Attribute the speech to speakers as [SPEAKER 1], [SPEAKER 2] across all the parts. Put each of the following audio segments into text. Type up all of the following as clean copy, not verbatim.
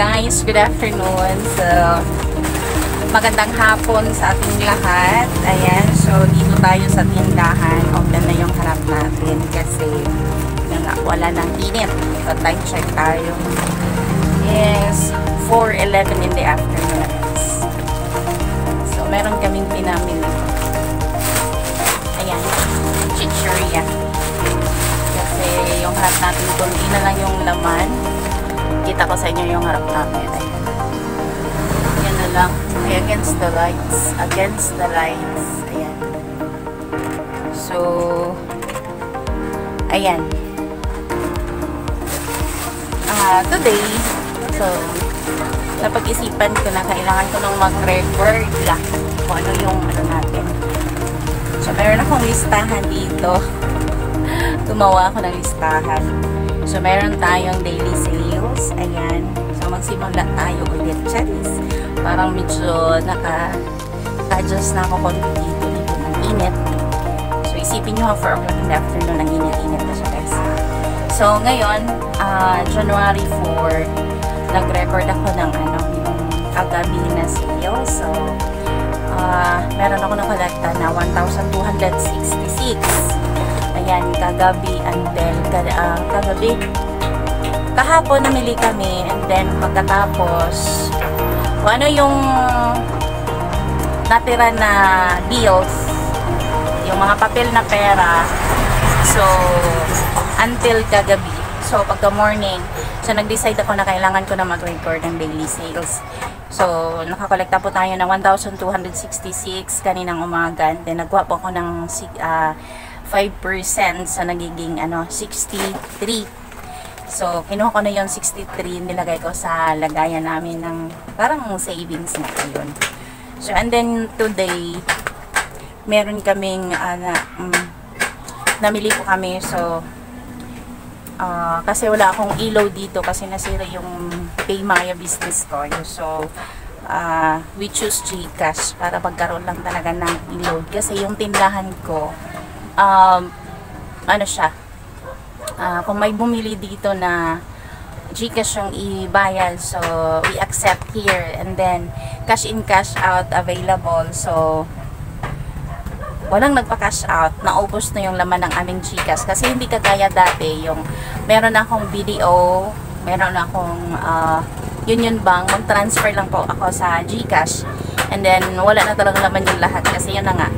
[SPEAKER 1] guys, good afternoon. So, magandang hapon sa ating lahat. Ayan, so dito tayo sa tindahan. Open na yung harap natin kasi wala nang init. So, time check tayo. Yes, 4:11 in the afternoon. So, meron kaming pinamili. Ayan, chichirya. Kasi yung harap natin, kunti na lang yung laman. Kita ko sa inyo yung harap namin. Ayan. Yan na lang. Ay, against the lights. Against the lights. Ayan. So, ayan. Today, so, napag-isipan ko na kailangan ko nang mag-record lang kung ano yung ano natin. So, meron akong listahan dito. Gumawa ako ng listahan. So, meron tayong daily sales. Ayan. So, magsimula tayo ulit. Charis. Parang medyo naka-adjust na ako konti dito ng init. So, isipin nyo 4 o'clock in the afternoon ng init-init na siya, guys. So, ngayon, January 4, nag-record ako ng yung kagabi na sale. So, meron ako nakalagta na 1,266. Ayan, kagabi and then kagabi. Kahapon namili kami and then pagkatapos kung ano yung natira na bills, yung mga papel na pera. So, until kagabi. So, pagka morning, so nag-decide ako na kailangan ko na mag-record ng daily sales. So, nakakolekta po tayo ng 1,266 kaninang umaga. Then, nagwa po ako ng 5% sa nagiging 63. So, kinuha ko na yung 63, nilagay ko sa lagayan namin ng parang savings na yun. So, and then today, meron kaming namili po kami. So, kasi wala akong ilaw dito kasi nasira yung Paymaya business ko. So, we choose GCash para magkaroon lang talaga ng ilaw. Kasi yung tindahan ko, kung may bumili dito na GCash yung ibayad, so we accept here, and then cash in cash out available. So walang nagpa-cash out, naubos na yung laman ng aming GCash kasi hindi kagaya dati yung meron akong BDO, meron akong Union Bank, mag-transfer lang po ako sa GCash and then wala na talagang laman yung lahat kasi yun na nga,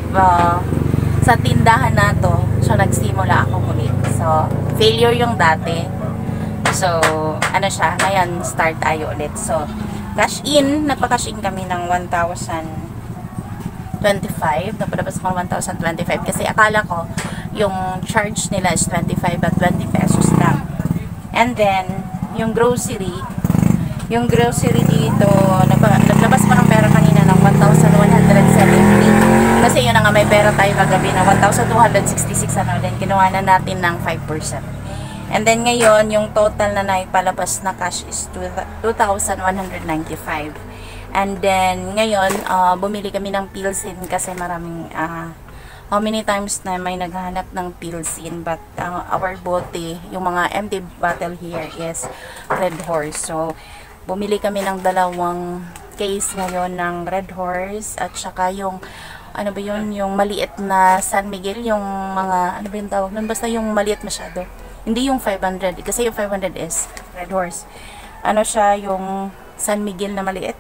[SPEAKER 1] sa tindahan na to, so nagsimula ako muli. So, failure yung dati. So, ngayon start tayo ulit. So, cash in, nagpa-cash in kami ng 1,025. Napalabas ko ng 1,025 kasi akala ko yung charge nila is 25 at 20 pesos lang. And then, yung grocery dito, naglabas ko ng pera kanina ng 1,170. Kasi yun na nga, may pera tayo kagabi na 1,266 then kinuha na natin ng 5%. And then ngayon, yung total na naipalabas na cash is 2,195. And then ngayon, bumili kami ng Pilsin kasi maraming, how many times na may naghahanap ng Pilsin, but our bote, yung mga empty bottle here is Red Horse. So, bumili kami ng 2 case ngayon ng Red Horse at saka yung yung maliit na San Miguel, yung mga, yung tawag nun? Basta yung maliit masyado. Hindi yung 500, kasi yung 500 is Red Horse. Siya, yung San Miguel na maliit.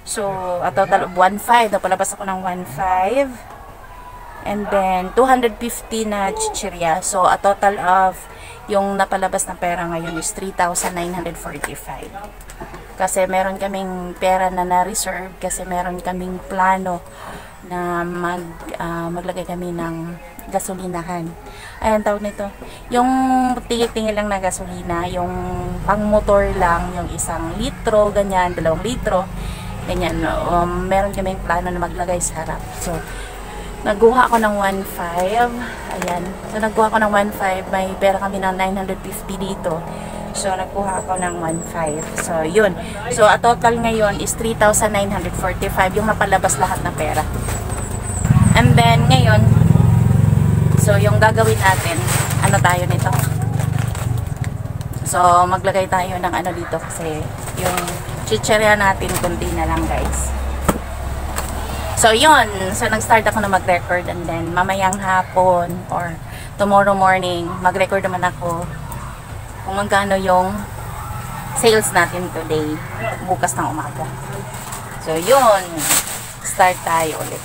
[SPEAKER 1] So, a total of 1,500. Napalabas ako ng 1,500. And then, 250 na chichirya. So, a total of, yung napalabas na pera ngayon is 3,945. Kasi meron kaming pera na na-reserve, kasi meron kaming plano na maglagay kami ng gasolinahan. Ayan, tawag nito. Yung tingil-tingil lang na gasolina, yung pang motor lang, yung 1 litro, ganyan, 2 litro, ganyan. Meron kaming plano na maglagay sa harap. So, nagkuha ako ng 1,500. Ayan. So, nagkuha ako ng 1,500. May pera kami ng 950 dito. So, nagkuha ako ng 1,500. So, yun. So, a total ngayon is 3,945 yung napalabas lahat na pera. And then, ngayon, so, yung gagawin natin, tayo nito? So, maglagay tayo ng ano dito kasi yung chichirya natin, kunti na lang guys. So, yun. So, nag-start ako na mag-record and then mamayang hapon or tomorrow morning, mag-record naman ako kung magkano yung sales natin today, bukas ng umaga. So, yun. Start tayo ulit.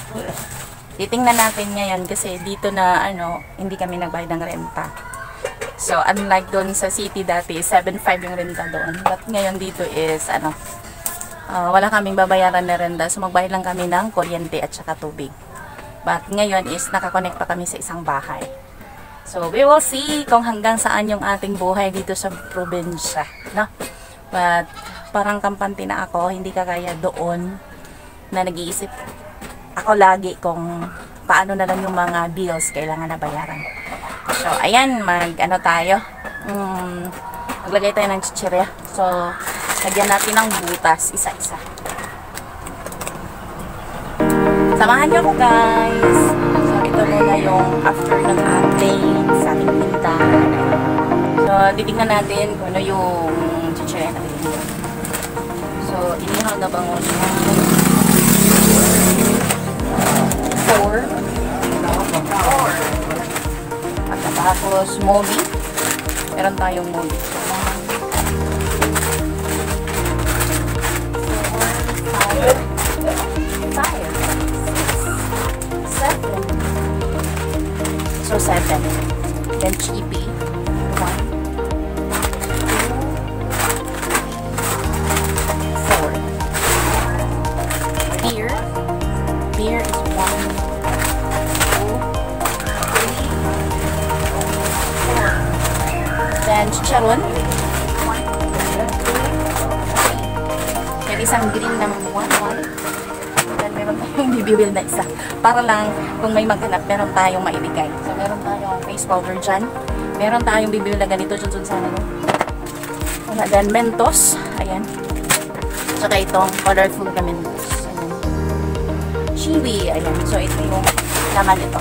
[SPEAKER 1] Titingnan natin ngayon kasi dito na ano, hindi kami nagbayad ng renta. So, unlike doon sa city dati, 7.5 yung renta doon. But ngayon dito is, ano, wala kaming babayaran na renta. So, magbayad lang kami ng kuryente at saka tubig. But ngayon is, nakakonect pa kami sa isang bahay. So, we will see kung hanggang saan yung ating buhay dito sa probinsya. No? But, parang kampante na ako, hindi kagaya doon na nag-iisip ako lagi kung paano na lang yung mga bills kailangan na bayaran. So, ayan, ano tayo. Maglagay tayo ng chichirya. So, lagyan natin ng butas, isa-isa. Samahan niyo ko, guys. So, ito muna yung after ng update sa ating tindahan. So, titignan natin kung ano yung chichirya natin. So, inihaw na bangon siya. 4. At tapos, mobi. Meron tayong mobi. 4, 5, 6, 7. So, 7. Then, chippy. 1, 2, 4. Beer. Beer is 1, 2, 3, 4. Then, chicharon. 1, 2, 3. Then, isang green na 1. Then, meron tayong bibiwil na isa. Para lang, kung may maghanap, meron tayong maibigay. So, meron tayong face powder dyan. Meron tayong bibiwil na ganito dyan sa ano. Then, Mentos. Ayan. Tsaka itong colorful na Mentos. Chili. Ayan. So, ito yung laman ito.